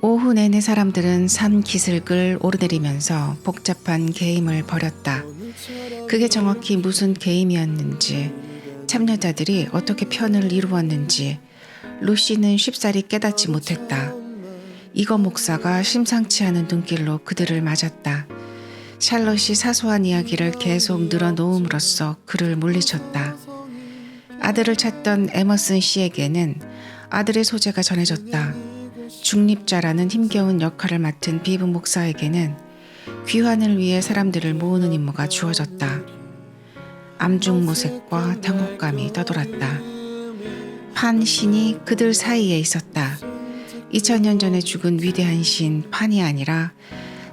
오후 내내 사람들은 산 기슭을 오르내리면서 복잡한 게임을 벌였다. 그게 정확히 무슨 게임이었는지, 참여자들이 어떻게 편을 이루었는지 루시는 쉽사리 깨닫지 못했다. 이거 목사가 심상치 않은 눈길로 그들을 맞았다. 샬롯이 사소한 이야기를 계속 늘어놓음으로써 그를 물리쳤다. 아들을 찾던 에머슨 씨에게는 아들의 소재가 전해졌다. 중립자라는 힘겨운 역할을 맡은 비브 목사에게는 귀환을 위해 사람들을 모으는 임무가 주어졌다. 암중모색과 당혹감이 떠돌았다. 판 신이 그들 사이에 있었다. 2000년 전에 죽은 위대한 신 판이 아니라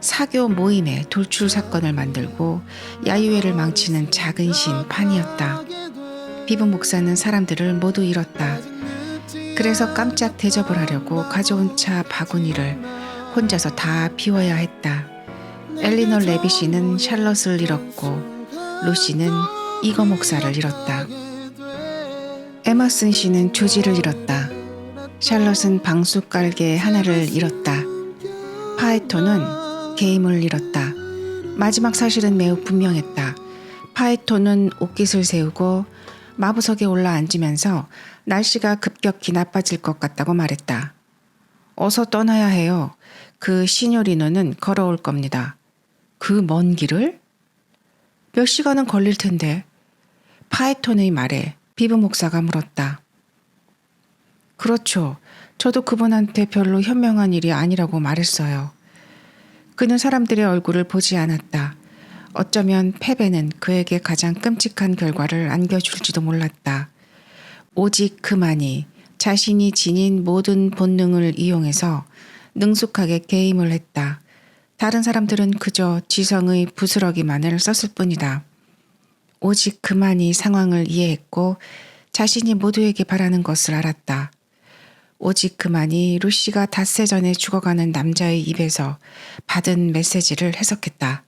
사교 모임의 돌출 사건을 만들고 야유회를 망치는 작은 신 판이었다. 비브 목사는 사람들을 모두 잃었다. 그래서 깜짝 대접을 하려고 가져온 차 바구니를 혼자서 다 비워야 했다. 엘리너 레빗이는 샬롯을 잃었고 루시는 이거 목사를 잃었다. 에머슨 씨는 조지를 잃었다. 샬롯은 방수 깔개 하나를 잃었다. 파에토는 게임을 잃었다. 마지막 사실은 매우 분명했다. 파에토는 옷깃을 세우고 마부석에 올라앉으면서 날씨가 급격히 나빠질 것 같다고 말했다. 어서 떠나야 해요. 그 시뇨리노는 걸어올 겁니다. 그 먼 길을? 몇 시간은 걸릴 텐데. 파에톤의 말에 비브 목사가 물었다. 그렇죠. 저도 그분한테 별로 현명한 일이 아니라고 말했어요. 그는 사람들의 얼굴을 보지 않았다. 어쩌면 패배는 그에게 가장 끔찍한 결과를 안겨줄지도 몰랐다. 오직 그만이 자신이 지닌 모든 본능을 이용해서 능숙하게 게임을 했다. 다른 사람들은 그저 지성의 부스러기만을 썼을 뿐이다. 오직 그만이 상황을 이해했고 자신이 모두에게 바라는 것을 알았다. 오직 그만이 루시가 닷새 전에 죽어가는 남자의 입에서 받은 메시지를 해석했다.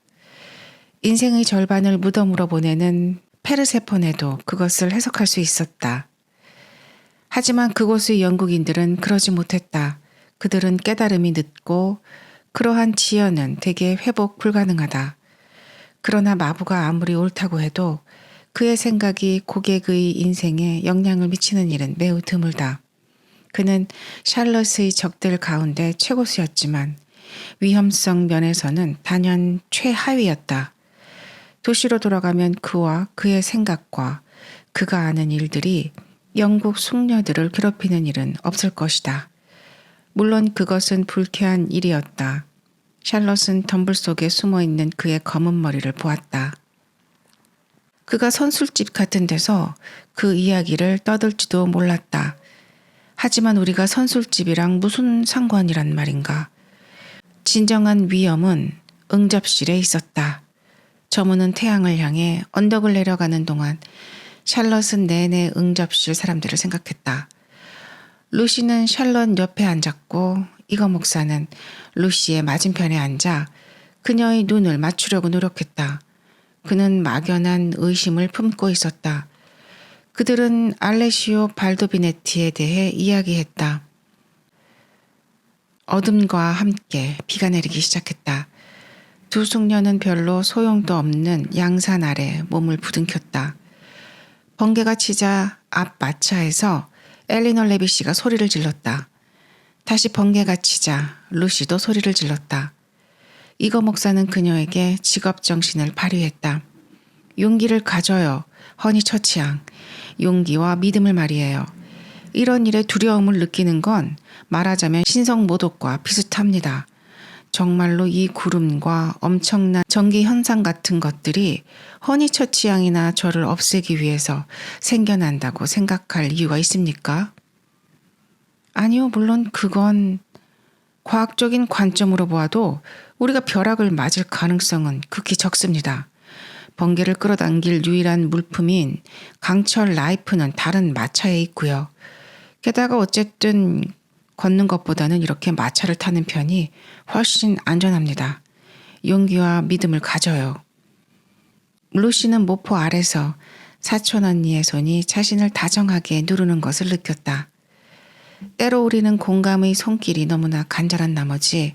인생의 절반을 무덤으로 보내는 페르세폰에도 그것을 해석할 수 있었다. 하지만 그곳의 영국인들은 그러지 못했다. 그들은 깨달음이 늦고 그러한 지연은 대개 회복 불가능하다. 그러나 마부가 아무리 옳다고 해도 그의 생각이 고객의 인생에 영향을 미치는 일은 매우 드물다. 그는 샬롯의 적들 가운데 최고수였지만 위험성 면에서는 단연 최하위였다. 도시로 돌아가면 그와 그의 생각과 그가 아는 일들이 영국 숙녀들을 괴롭히는 일은 없을 것이다. 물론 그것은 불쾌한 일이었다. 샬롯은 덤불 속에 숨어있는 그의 검은 머리를 보았다. 그가 선술집 같은 데서 그 이야기를 떠들지도 몰랐다. 하지만 우리가 선술집이랑 무슨 상관이란 말인가. 진정한 위험은 응접실에 있었다. 저문은 태양을 향해 언덕을 내려가는 동안 샬롯은 내내 응접실 사람들을 생각했다. 루시는 샬롯 옆에 앉았고 이거 목사는 루시의 맞은편에 앉아 그녀의 눈을 맞추려고 노력했다. 그는 막연한 의심을 품고 있었다. 그들은 알레시오 발도비네티에 대해 이야기했다. 어둠과 함께 비가 내리기 시작했다. 두 숙녀는 별로 소용도 없는 양산 아래 몸을 부둥켰다. 번개가 치자 앞 마차에서 엘리너 레빗이가 소리를 질렀다. 다시 번개가 치자 루시도 소리를 질렀다. 이거 목사는 그녀에게 직업정신을 발휘했다. 용기를 가져요. 허니 처치양. 용기와 믿음을 말이에요. 이런 일에 두려움을 느끼는 건 말하자면 신성모독과 비슷합니다. 정말로 이 구름과 엄청난 전기 현상 같은 것들이 허니처치양이나 저를 없애기 위해서 생겨난다고 생각할 이유가 있습니까? 아니요, 물론 그건 과학적인 관점으로 보아도 우리가 벼락을 맞을 가능성은 극히 적습니다. 번개를 끌어당길 유일한 물품인 강철 라이프는 다른 마차에 있고요. 게다가 어쨌든 걷는 것보다는 이렇게 마차를 타는 편이 훨씬 안전합니다. 용기와 믿음을 가져요. 루시는 모포 아래서 사촌 언니의 손이 자신을 다정하게 누르는 것을 느꼈다. 때로 우리는 공감의 손길이 너무나 간절한 나머지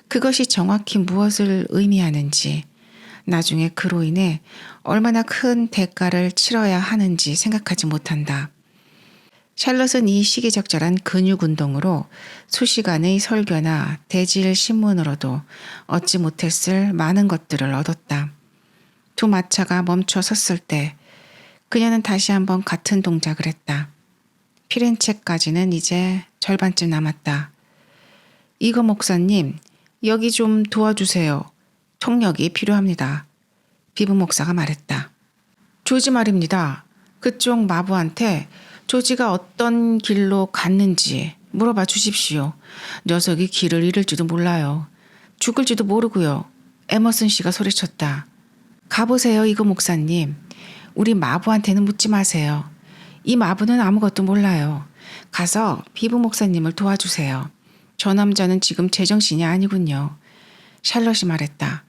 그것이 정확히 무엇을 의미하는지, 나중에 그로 인해 얼마나 큰 대가를 치러야 하는지 생각하지 못한다. 샬롯은 이 시기적절한 근육 운동으로 수시간의 설교나 대질 신문으로도 얻지 못했을 많은 것들을 얻었다. 두 마차가 멈춰 섰을 때 그녀는 다시 한번 같은 동작을 했다. 피렌체까지는 이제 절반쯤 남았다. 이거 목사님, 여기 좀 도와주세요. 통역이 필요합니다. 비브 목사가 말했다. 조지 말입니다. 그쪽 마부한테 조지가 어떤 길로 갔는지 물어봐 주십시오. 녀석이 길을 잃을지도 몰라요. 죽을지도 모르고요. 에머슨 씨가 소리쳤다. 가보세요, 이거 목사님. 우리 마부한테는 묻지 마세요. 이 마부는 아무것도 몰라요. 가서 비브 목사님을 도와주세요. 저 남자는 지금 제정신이 아니군요. 샬럿이 말했다.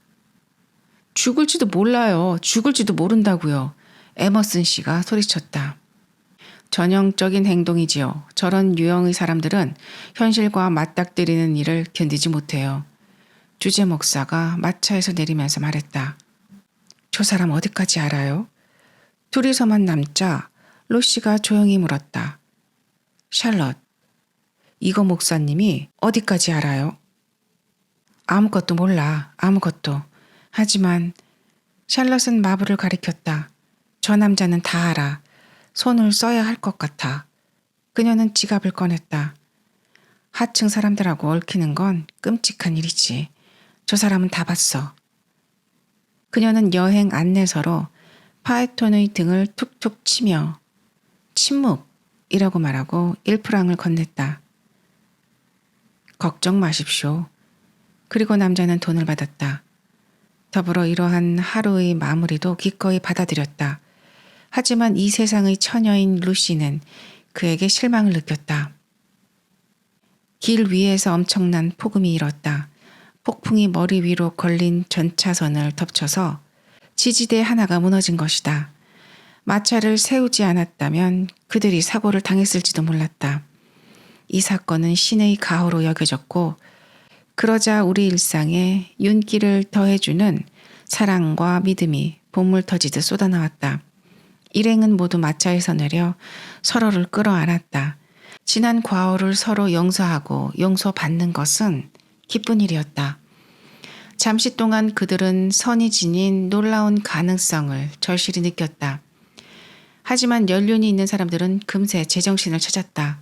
죽을지도 몰라요. 죽을지도 모른다고요. 에머슨 씨가 소리쳤다. 전형적인 행동이지요. 저런 유형의 사람들은 현실과 맞닥뜨리는 일을 견디지 못해요. 주제 목사가 마차에서 내리면서 말했다. 저 사람 어디까지 알아요? 둘이서만 남자 로시가 조용히 물었다. 샬럿, 이거 목사님이 어디까지 알아요? 아무것도 몰라. 아무것도. 하지만 샬럿은 마부를 가리켰다. 저 남자는 다 알아. 손을 써야 할 것 같아. 그녀는 지갑을 꺼냈다. 하층 사람들하고 얽히는 건 끔찍한 일이지. 저 사람은 다 봤어. 그녀는 여행 안내서로 파에톤의 등을 툭툭 치며 침묵이라고 말하고 1프랑을 건넸다. 걱정 마십시오. 그리고 남자는 돈을 받았다. 더불어 이러한 하루의 마무리도 기꺼이 받아들였다. 하지만 이 세상의 처녀인 루시는 그에게 실망을 느꼈다. 길 위에서 엄청난 폭음이 일었다. 폭풍이 머리 위로 걸린 전차선을 덮쳐서 지지대 하나가 무너진 것이다. 마차를 세우지 않았다면 그들이 사고를 당했을지도 몰랐다. 이 사건은 신의 가호로 여겨졌고 그러자 우리 일상에 윤기를 더해주는 사랑과 믿음이 봇물 터지듯 쏟아나왔다. 일행은 모두 마차에서 내려 서로를 끌어안았다. 지난 과오를 서로 용서하고 용서받는 것은 기쁜 일이었다. 잠시 동안 그들은 선이 지닌 놀라운 가능성을 절실히 느꼈다. 하지만 연륜이 있는 사람들은 금세 제정신을 찾았다.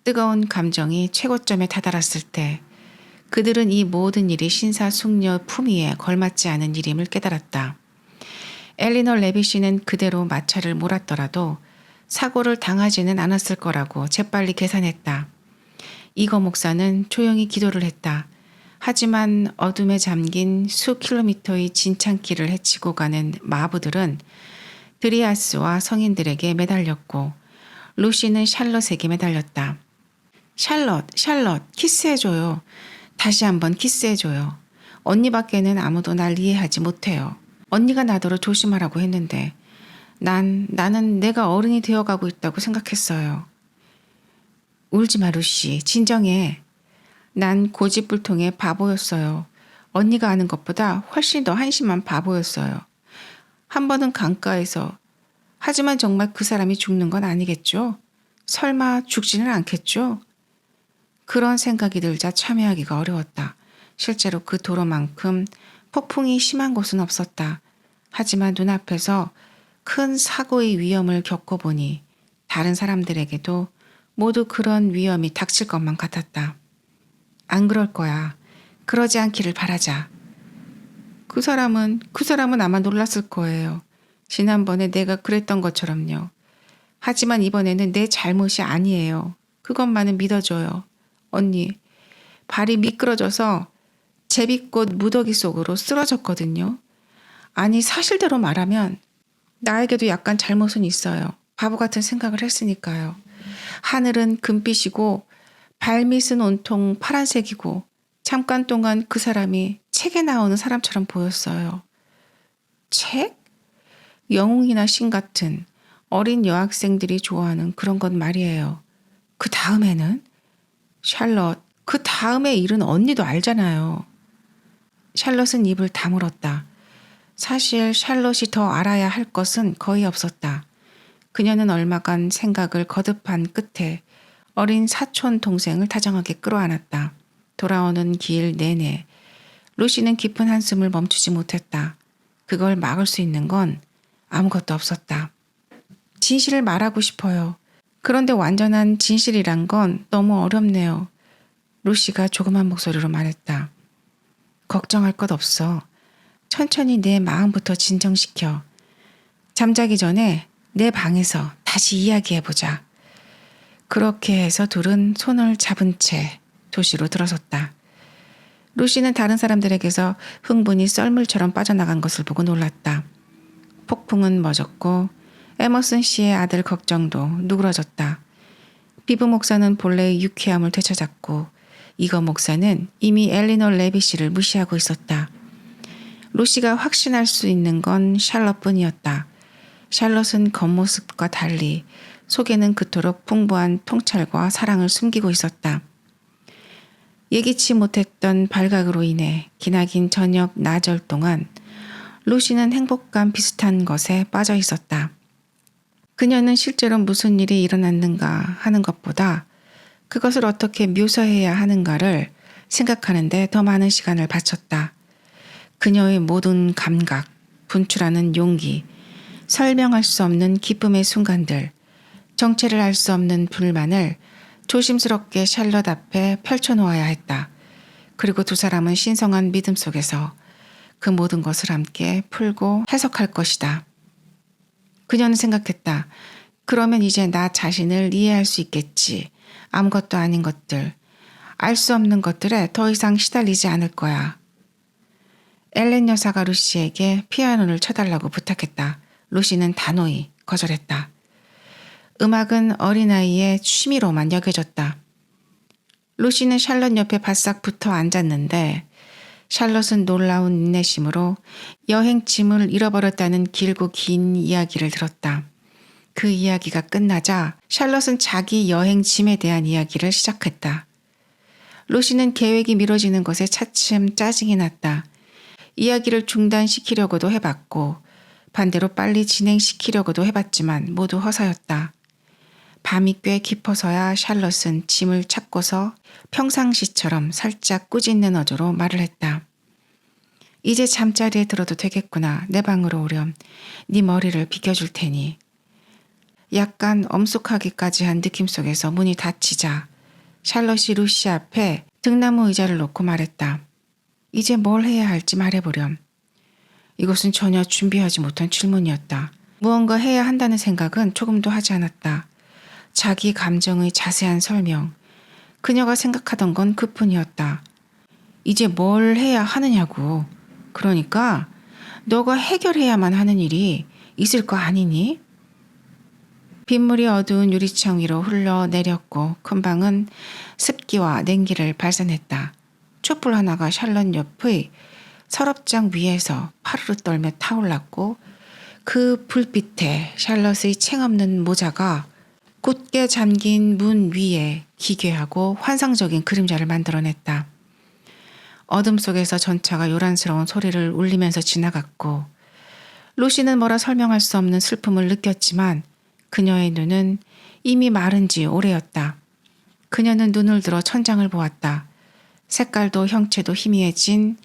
뜨거운 감정이 최고점에 다다랐을 때 그들은 이 모든 일이 신사숙녀 품위에 걸맞지 않은 일임을 깨달았다. 엘리너 레비시는 그대로 마차를 몰았더라도 사고를 당하지는 않았을 거라고 재빨리 계산했다. 이거 목사는 조용히 기도를 했다. 하지만 어둠에 잠긴 수 킬로미터의 진창길을 헤치고 가는 마부들은 드리아스와 성인들에게 매달렸고 루시는 샬럿에게 매달렸다. 샬럿, 키스해줘요. 다시 한번 키스해줘요. 언니밖에는 아무도 날 이해하지 못해요. 언니가 나더러 조심하라고 했는데 나는 내가 어른이 되어가고 있다고 생각했어요. 울지 마 루시. 진정해. 난 고집불통의 바보였어요. 언니가 아는 것보다 훨씬 더 한심한 바보였어요. 한 번은 강가에서. 하지만 정말 그 사람이 죽는 건 아니겠죠? 설마 죽지는 않겠죠? 그런 생각이 들자 참여하기가 어려웠다. 실제로 그 도로만큼 폭풍이 심한 곳은 없었다. 하지만 눈앞에서 큰 사고의 위험을 겪어보니 다른 사람들에게도 모두 그런 위험이 닥칠 것만 같았다. 안 그럴 거야. 그러지 않기를 바라자. 그 사람은 아마 놀랐을 거예요. 지난번에 내가 그랬던 것처럼요. 하지만 이번에는 내 잘못이 아니에요. 그것만은 믿어줘요. 언니, 발이 미끄러져서 제비꽃 무더기 속으로 쓰러졌거든요. 아니, 사실대로 말하면 나에게도 약간 잘못은 있어요. 바보 같은 생각을 했으니까요. 하늘은 금빛이고 발밑은 온통 파란색이고 잠깐 동안 그 사람이 책에 나오는 사람처럼 보였어요. 책? 영웅이나 신 같은 어린 여학생들이 좋아하는 그런 것 말이에요. 그 다음에는? 샬럿, 그 다음의 일은 언니도 알잖아요. 샬럿은 입을 다물었다. 사실 샬럿이 더 알아야 할 것은 거의 없었다. 그녀는 얼마간 생각을 거듭한 끝에 어린 사촌 동생을 다정하게 끌어안았다. 돌아오는 길 내내 루시는 깊은 한숨을 멈추지 못했다. 그걸 막을 수 있는 건 아무것도 없었다. 진실을 말하고 싶어요. 그런데 완전한 진실이란 건 너무 어렵네요. 루시가 조그만 목소리로 말했다. 걱정할 것 없어. 천천히 내 마음부터 진정시켜. 잠자기 전에 내 방에서 다시 이야기해보자. 그렇게 해서 둘은 손을 잡은 채 도시로 들어섰다. 루시는 다른 사람들에게서 흥분이 썰물처럼 빠져나간 것을 보고 놀랐다. 폭풍은 멎었고 에머슨 씨의 아들 걱정도 누그러졌다. 비브 목사는 본래의 유쾌함을 되찾았고 이거 목사는 이미 엘리너 레비 씨를 무시하고 있었다. 루시가 확신할 수 있는 건 샬럿뿐이었다. 샬럿은 겉모습과 달리 속에는 그토록 풍부한 통찰과 사랑을 숨기고 있었다. 예기치 못했던 발각으로 인해 기나긴 저녁 나절 동안 루시는 행복감 비슷한 것에 빠져 있었다. 그녀는 실제로 무슨 일이 일어났는가 하는 것보다 그것을 어떻게 묘사해야 하는가를 생각하는데 더 많은 시간을 바쳤다. 그녀의 모든 감각, 분출하는 용기, 설명할 수 없는 기쁨의 순간들, 정체를 알 수 없는 불만을 조심스럽게 샬럿 앞에 펼쳐놓아야 했다. 그리고 두 사람은 신성한 믿음 속에서 그 모든 것을 함께 풀고 해석할 것이다. 그녀는 생각했다. 그러면 이제 나 자신을 이해할 수 있겠지. 아무것도 아닌 것들, 알 수 없는 것들에 더 이상 시달리지 않을 거야. 엘렌 여사가 루시에게 피아노를 쳐달라고 부탁했다. 루시는 단호히 거절했다. 음악은 어린아이의 취미로만 여겨졌다. 루시는 샬럿 옆에 바싹 붙어 앉았는데 샬럿은 놀라운 인내심으로 여행짐을 잃어버렸다는 길고 긴 이야기를 들었다. 그 이야기가 끝나자 샬럿은 자기 여행짐에 대한 이야기를 시작했다. 루시는 계획이 미뤄지는 것에 차츰 짜증이 났다. 이야기를 중단시키려고도 해봤고 반대로 빨리 진행시키려고도 해봤지만 모두 허사였다. 밤이 꽤 깊어서야 샬럿은 짐을 찾고서 평상시처럼 살짝 꾸짖는 어조로 말을 했다. 이제 잠자리에 들어도 되겠구나. 내 방으로 오렴. 네 머리를 빗겨줄 테니. 약간 엄숙하기까지 한 느낌 속에서 문이 닫히자 샬럿이 루시 앞에 등나무 의자를 놓고 말했다. 이제 뭘 해야 할지 말해보렴. 이것은 전혀 준비하지 못한 질문이었다. 무언가 해야 한다는 생각은 조금도 하지 않았다. 자기 감정의 자세한 설명. 그녀가 생각하던 건 그뿐이었다. 이제 뭘 해야 하느냐고. 그러니까 너가 해결해야만 하는 일이 있을 거 아니니? 빗물이 어두운 유리창 위로 흘러내렸고 금방은 습기와 냉기를 발산했다. 촛불 하나가 샬럿 옆의 서랍장 위에서 파르르 떨며 타올랐고 그 불빛에 샬럿의 챙없는 모자가 곧게 잠긴 문 위에 기괴하고 환상적인 그림자를 만들어냈다. 어둠 속에서 전차가 요란스러운 소리를 울리면서 지나갔고 루시는 뭐라 설명할 수 없는 슬픔을 느꼈지만 그녀의 눈은 이미 마른 지 오래였다. 그녀는 눈을 들어 천장을 보았다. 색깔도 형체도 희미해진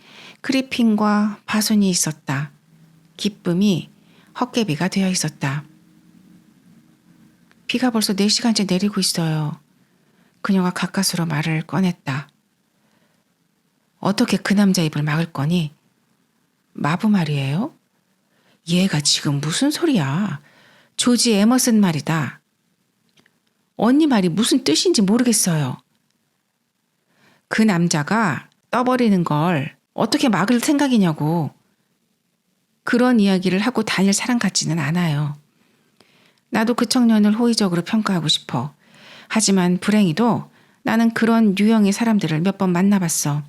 크리핀과 파손이 있었다. 기쁨이 헛개비가 되어 있었다. 비가 벌써 4시간째 내리고 있어요. 그녀가 가까스로 말을 꺼냈다. 어떻게 그 남자 입을 막을 거니? 마부 말이에요? 얘가 지금 무슨 소리야? 조지 에머슨 말이다. 언니 말이 무슨 뜻인지 모르겠어요. 그 남자가 떠버리는 걸 어떻게 막을 생각이냐고. 그런 이야기를 하고 다닐 사람 같지는 않아요. 나도 그 청년을 호의적으로 평가하고 싶어. 하지만 불행히도 나는 그런 유형의 사람들을 몇 번 만나봤어.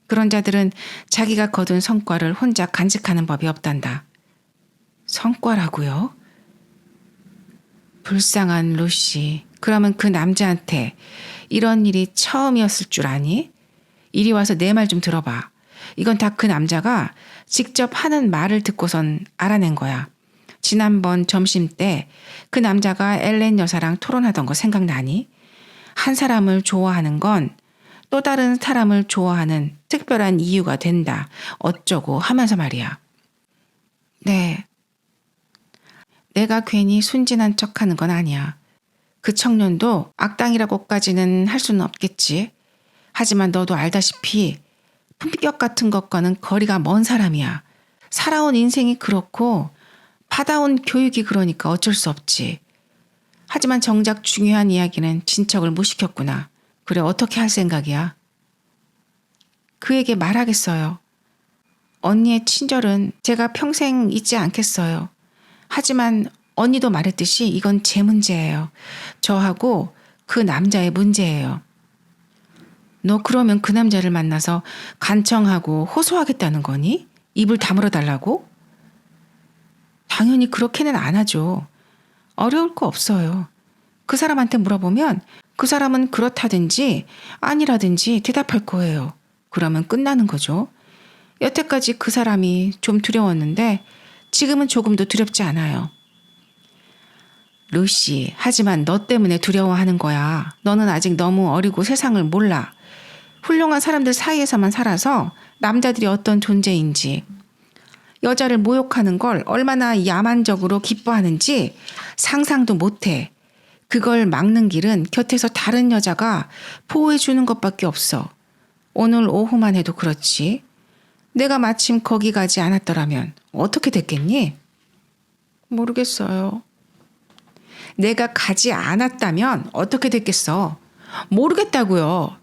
그런 자들은 자기가 거둔 성과를 혼자 간직하는 법이 없단다. 성과라고요? 불쌍한 루시. 그러면 그 남자한테 이런 일이 처음이었을 줄 아니? 이리 와서 내 말 좀 들어봐. 이건 다 그 남자가 직접 하는 말을 듣고선 알아낸 거야. 지난번 점심 때 그 남자가 엘렌 여사랑 토론하던 거 생각나니? 한 사람을 좋아하는 건 또 다른 사람을 좋아하는 특별한 이유가 된다. 어쩌고 하면서 말이야. 네. 내가 괜히 순진한 척하는 건 아니야. 그 청년도 악당이라고까지는 할 수는 없겠지. 하지만 너도 알다시피 품격 같은 것과는 거리가 먼 사람이야. 살아온 인생이 그렇고 받아온 교육이 그러니까 어쩔 수 없지. 하지만 정작 중요한 이야기는 진척을 못 시켰구나. 그래, 어떻게 할 생각이야? 그에게 말하겠어요. 언니의 친절은 제가 평생 잊지 않겠어요. 하지만 언니도 말했듯이 이건 제 문제예요. 저하고 그 남자의 문제예요. 너 그러면 그 남자를 만나서 간청하고 호소하겠다는 거니? 입을 다물어 달라고? 당연히 그렇게는 안 하죠. 어려울 거 없어요. 그 사람한테 물어보면 그 사람은 그렇다든지 아니라든지 대답할 거예요. 그러면 끝나는 거죠. 여태까지 그 사람이 좀 두려웠는데 지금은 조금도 두렵지 않아요. 루시, 하지만 너 때문에 두려워하는 거야. 너는 아직 너무 어리고 세상을 몰라. 훌륭한 사람들 사이에서만 살아서 남자들이 어떤 존재인지, 여자를 모욕하는 걸 얼마나 야만적으로 기뻐하는지 상상도 못해. 그걸 막는 길은 곁에서 다른 여자가 보호해주는 것밖에 없어. 오늘 오후만 해도 그렇지. 내가 마침 거기 가지 않았더라면 어떻게 됐겠니? 모르겠어요. 내가 가지 않았다면 어떻게 됐겠어? 모르겠다고요.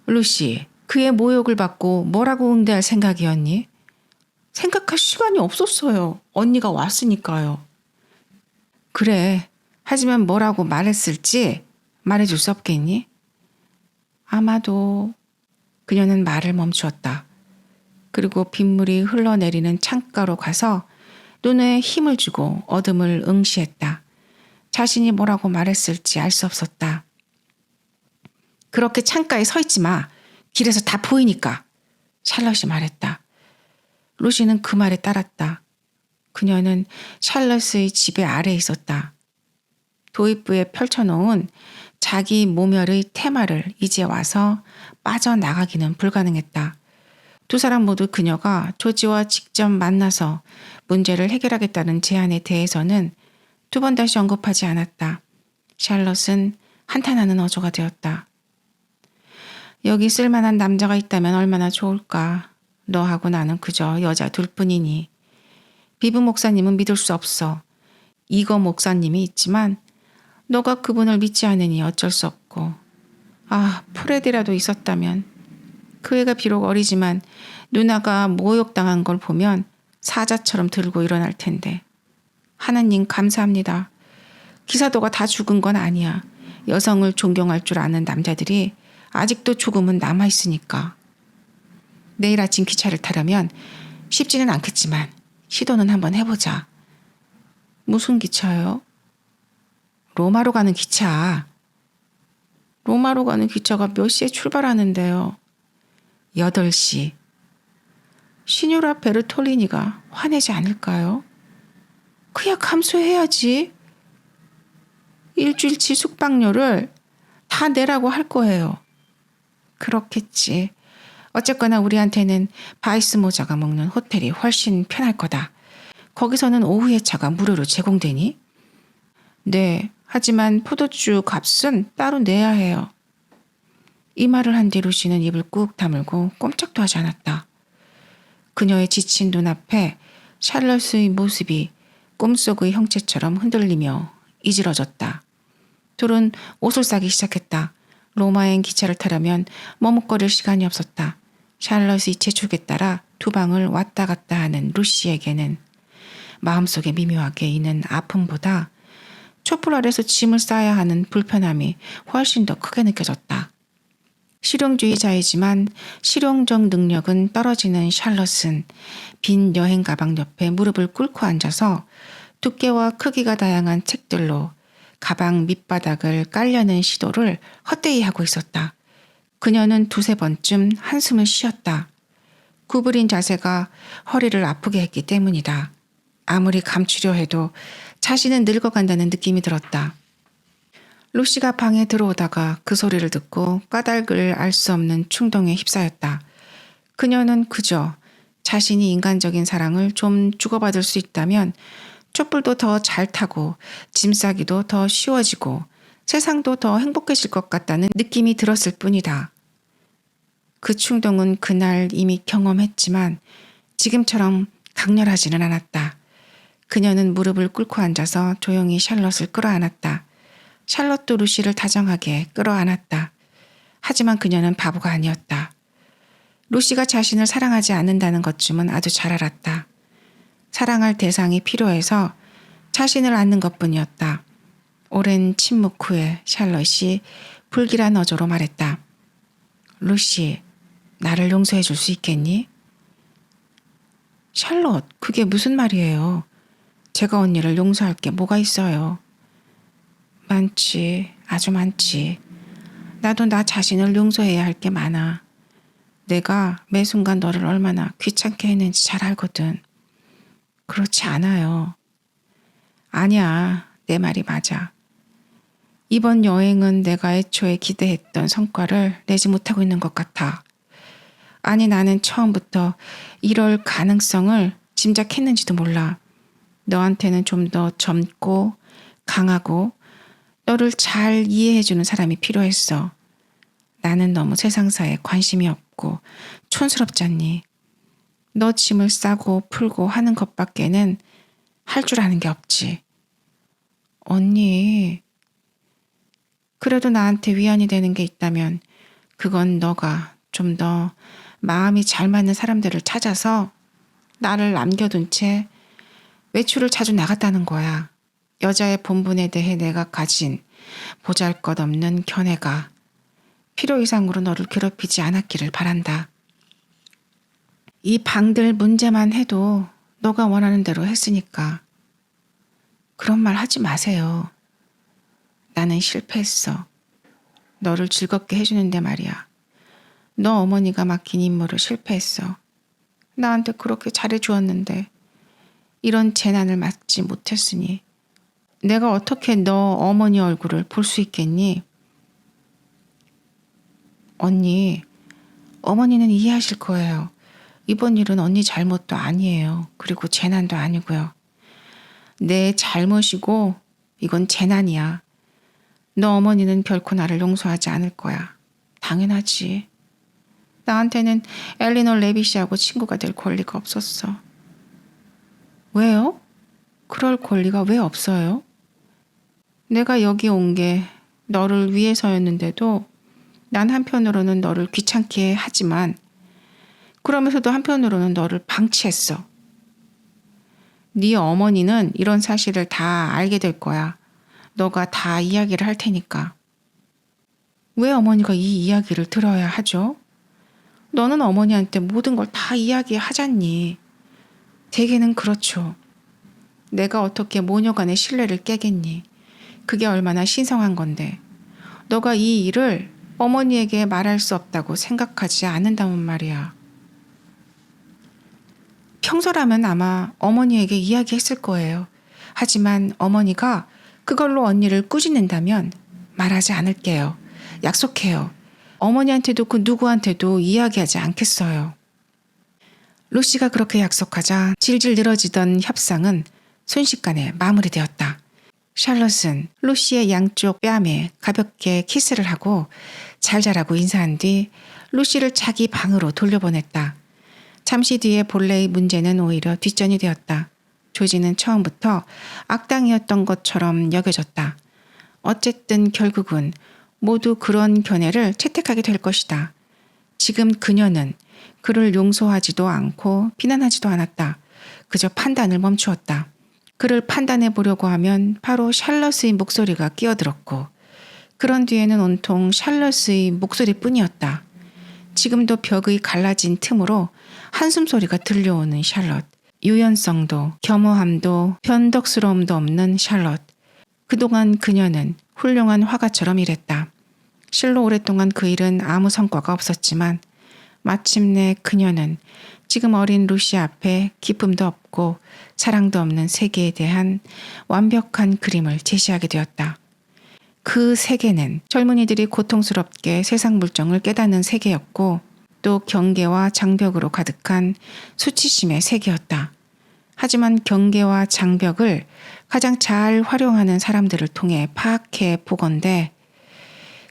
루시, 그의 모욕을 받고 뭐라고 응대할 생각이었니? 생각할 시간이 없었어요. 언니가 왔으니까요. 그래. 하지만 뭐라고 말했을지 말해줄 수 없겠니? 아마도. 그녀는 말을 멈추었다. 그리고 빗물이 흘러내리는 창가로 가서 눈에 힘을 주고 어둠을 응시했다. 자신이 뭐라고 말했을지 알 수 없었다. 그렇게 창가에 서 있지 마. 길에서 다 보이니까. 샬럿이 말했다. 루시는 그 말에 따랐다. 그녀는 샬럿의 지배 아래에 있었다. 도입부에 펼쳐놓은 자기 모멸의 테마를 이제 와서 빠져나가기는 불가능했다. 두 사람 모두 그녀가 조지와 직접 만나서 문제를 해결하겠다는 제안에 대해서는 두 번 다시 언급하지 않았다. 샬럿은 한탄하는 어조가 되었다. 여기 쓸만한 남자가 있다면 얼마나 좋을까. 너하고 나는 그저 여자 둘뿐이니. 비브 목사님은 믿을 수 없어. 이거 목사님이 있지만 너가 그분을 믿지 않으니 어쩔 수 없고. 아, 프레디라도 있었다면. 그 애가 비록 어리지만 누나가 모욕당한 걸 보면 사자처럼 들고 일어날 텐데. 하나님 감사합니다. 기사도가 다 죽은 건 아니야. 여성을 존경할 줄 아는 남자들이 아직도 조금은 남아있으니까. 내일 아침 기차를 타려면 쉽지는 않겠지만 시도는 한번 해보자. 무슨 기차요? 로마로 가는 기차. 로마로 가는 기차가 몇 시에 출발하는데요? 8시. 시뉴라 베르톨리니가 화내지 않을까요? 그야 감수해야지. 일주일치 숙박료를 다 내라고 할 거예요. 그렇겠지. 어쨌거나 우리한테는 바이스 모자가 먹는 호텔이 훨씬 편할 거다. 거기서는 오후의 차가 무료로 제공되니? 네, 하지만 포도주 값은 따로 내야 해요. 이 말을 한 뒤 루시는 입을 꾹 다물고 꼼짝도 하지 않았다. 그녀의 지친 눈앞에 샬럿의 모습이 꿈속의 형체처럼 흔들리며 이질어졌다. 둘은 옷을 싸기 시작했다. 로마행 기차를 타려면 머뭇거릴 시간이 없었다. 샬럿의 재촉에 따라 두 방을 왔다 갔다 하는 루시에게는 마음속에 미묘하게 있는 아픔보다 촛불 아래서 짐을 싸야 하는 불편함이 훨씬 더 크게 느껴졌다. 실용주의자이지만 실용적 능력은 떨어지는 샬럿은 빈 여행 가방 옆에 무릎을 꿇고 앉아서 두께와 크기가 다양한 책들로 가방 밑바닥을 깔려는 시도를 헛되이 하고 있었다. 그녀는 두세 번쯤 한숨을 쉬었다. 구부린 자세가 허리를 아프게 했기 때문이다. 아무리 감추려 해도 자신은 늙어간다는 느낌이 들었다. 루시가 방에 들어오다가 그 소리를 듣고 까닭을 알 수 없는 충동에 휩싸였다. 그녀는 그저 자신이 인간적인 사랑을 좀 주고받을 수 있다면 촛불도 더 잘 타고 짐 싸기도 더 쉬워지고 세상도 더 행복해질 것 같다는 느낌이 들었을 뿐이다. 그 충동은 그날 이미 경험했지만 지금처럼 강렬하지는 않았다. 그녀는 무릎을 꿇고 앉아서 조용히 샬럿을 끌어안았다. 샬럿도 루시를 다정하게 끌어안았다. 하지만 그녀는 바보가 아니었다. 루시가 자신을 사랑하지 않는다는 것쯤은 아주 잘 알았다. 사랑할 대상이 필요해서 자신을 안는 것뿐이었다. 오랜 침묵 후에 샬럿이 불길한 어조로 말했다. 루시, 나를 용서해 줄 수 있겠니? 샬럿, 그게 무슨 말이에요? 제가 언니를 용서할 게 뭐가 있어요? 많지, 아주 많지. 나도 나 자신을 용서해야 할 게 많아. 내가 매 순간 너를 얼마나 귀찮게 했는지 잘 알거든. 그렇지 않아요. 아니야, 내 말이 맞아. 이번 여행은 내가 애초에 기대했던 성과를 내지 못하고 있는 것 같아. 아니, 나는 처음부터 이럴 가능성을 짐작했는지도 몰라. 너한테는 좀 더 젊고 강하고 너를 잘 이해해주는 사람이 필요했어. 나는 너무 세상사에 관심이 없고 촌스럽잖니. 너 짐을 싸고 풀고 하는 것밖에는 할 줄 아는 게 없지. 언니, 그래도 나한테 위안이 되는 게 있다면 그건 너가 좀 더 마음이 잘 맞는 사람들을 찾아서 나를 남겨둔 채 외출을 자주 나갔다는 거야. 여자의 본분에 대해 내가 가진 보잘것없는 견해가 필요 이상으로 너를 괴롭히지 않았기를 바란다. 이 방들 문제만 해도 너가 원하는 대로 했으니까. 그런 말 하지 마세요. 나는 실패했어. 너를 즐겁게 해주는데 말이야. 너 어머니가 맡긴 임무를 실패했어. 나한테 그렇게 잘해주었는데 이런 재난을 막지 못했으니 내가 어떻게 너 어머니 얼굴을 볼 수 있겠니? 언니, 어머니는 이해하실 거예요. 이번 일은 언니 잘못도 아니에요. 그리고 재난도 아니고요. 내 잘못이고 이건 재난이야. 너 어머니는 결코 나를 용서하지 않을 거야. 당연하지. 나한테는 엘리너 레빗이하고 친구가 될 권리가 없었어. 왜요? 그럴 권리가 왜 없어요? 내가 여기 온 게 너를 위해서였는데도 난 한편으로는 너를 귀찮게 하지만 그러면서도 한편으로는 너를 방치했어. 네 어머니는 이런 사실을 다 알게 될 거야. 너가 다 이야기를 할 테니까. 왜 어머니가 이 이야기를 들어야 하죠? 너는 어머니한테 모든 걸 다 이야기하잖니. 대개는 그렇죠. 내가 어떻게 모녀 간의 신뢰를 깨겠니? 그게 얼마나 신성한 건데. 너가 이 일을 어머니에게 말할 수 없다고 생각하지 않는다면 말이야. 평소라면 아마 어머니에게 이야기했을 거예요. 하지만 어머니가 그걸로 언니를 꾸짖는다면 말하지 않을게요. 약속해요. 어머니한테도 그 누구한테도 이야기하지 않겠어요. 루시가 그렇게 약속하자 질질 늘어지던 협상은 순식간에 마무리되었다. 샬럿은 루시의 양쪽 뺨에 가볍게 키스를 하고 잘 자라고 인사한 뒤 루시를 자기 방으로 돌려보냈다. 잠시 뒤에 본래의 문제는 오히려 뒷전이 되었다. 조지는 처음부터 악당이었던 것처럼 여겨졌다. 어쨌든 결국은 모두 그런 견해를 채택하게 될 것이다. 지금 그녀는 그를 용서하지도 않고 비난하지도 않았다. 그저 판단을 멈추었다. 그를 판단해 보려고 하면 바로 샬럿의 목소리가 끼어들었고 그런 뒤에는 온통 샬럿의 목소리뿐이었다. 지금도 벽의 갈라진 틈으로 한숨 소리가 들려오는 샬럿. 유연성도 겸허함도 변덕스러움도 없는 샬럿. 그동안 그녀는 훌륭한 화가처럼 일했다. 실로 오랫동안 그 일은 아무 성과가 없었지만 마침내 그녀는 지금 어린 루시 앞에 기쁨도 없고 사랑도 없는 세계에 대한 완벽한 그림을 제시하게 되었다. 그 세계는 젊은이들이 고통스럽게 세상 물정을 깨닫는 세계였고 또 경계와 장벽으로 가득한 수치심의 세계였다. 하지만 경계와 장벽을 가장 잘 활용하는 사람들을 통해 파악해 보건대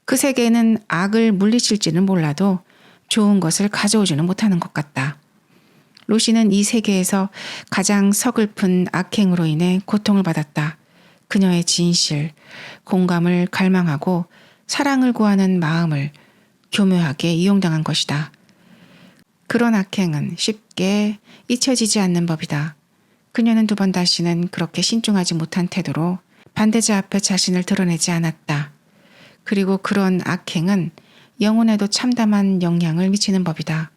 그 세계는 악을 물리칠지는 몰라도 좋은 것을 가져오지는 못하는 것 같다. 루시는 이 세계에서 가장 서글픈 악행으로 인해 고통을 받았다. 그녀의 진실, 공감을 갈망하고 사랑을 구하는 마음을 교묘하게 이용당한 것이다. 그런 악행은 쉽게 잊혀지지 않는 법이다. 그녀는 두 번 다시는 그렇게 신중하지 못한 태도로 반대자 앞에 자신을 드러내지 않았다. 그리고 그런 악행은 영혼에도 참담한 영향을 미치는 법이다.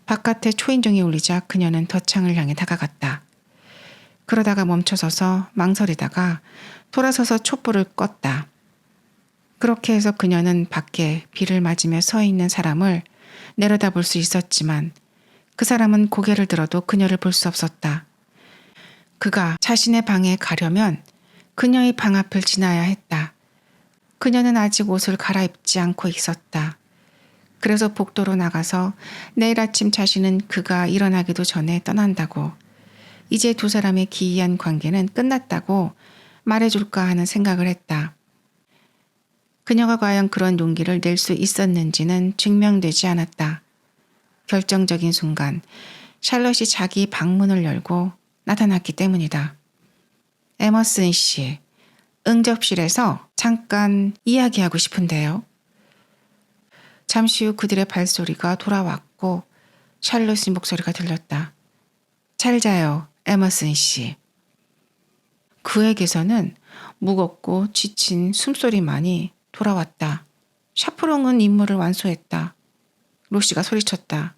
바깥에 초인종이 울리자 그녀는 덧창을 향해 다가갔다. 그러다가 멈춰서서 망설이다가 돌아서서 촛불을 껐다. 그렇게 해서 그녀는 밖에 비를 맞으며 서 있는 사람을 내려다볼 수 있었지만 그 사람은 고개를 들어도 그녀를 볼 수 없었다. 그가 자신의 방에 가려면 그녀의 방 앞을 지나야 했다. 그녀는 아직 옷을 갈아입지 않고 있었다. 그래서 복도로 나가서 내일 아침 자신은 그가 일어나기도 전에 떠난다고, 이제 두 사람의 기이한 관계는 끝났다고 말해줄까 하는 생각을 했다. 그녀가 과연 그런 용기를 낼 수 있었는지는 증명되지 않았다. 결정적인 순간 샬럿이 자기 방문을 열고 나타났기 때문이다. 에머슨 씨, 응접실에서 잠깐 이야기하고 싶은데요. 잠시 후 그들의 발소리가 돌아왔고 샬럿의 목소리가 들렸다. 잘 자요, 에머슨 씨. 그에게서는 무겁고 지친 숨소리만이 돌아왔다. 샤프롱은 임무를 완수했다. 루시가 소리쳤다.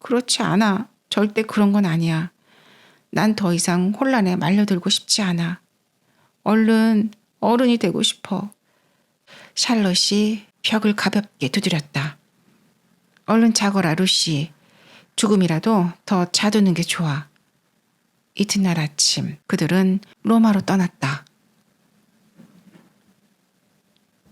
그렇지 않아. 절대 그런 건 아니야. 난 더 이상 혼란에 말려들고 싶지 않아. 얼른 어른이 되고 싶어. 샬럿이 벽을 가볍게 두드렸다. 얼른 자거라, 루시. 조금이라도 더 자두는 게 좋아. 이튿날 아침 그들은 로마로 떠났다.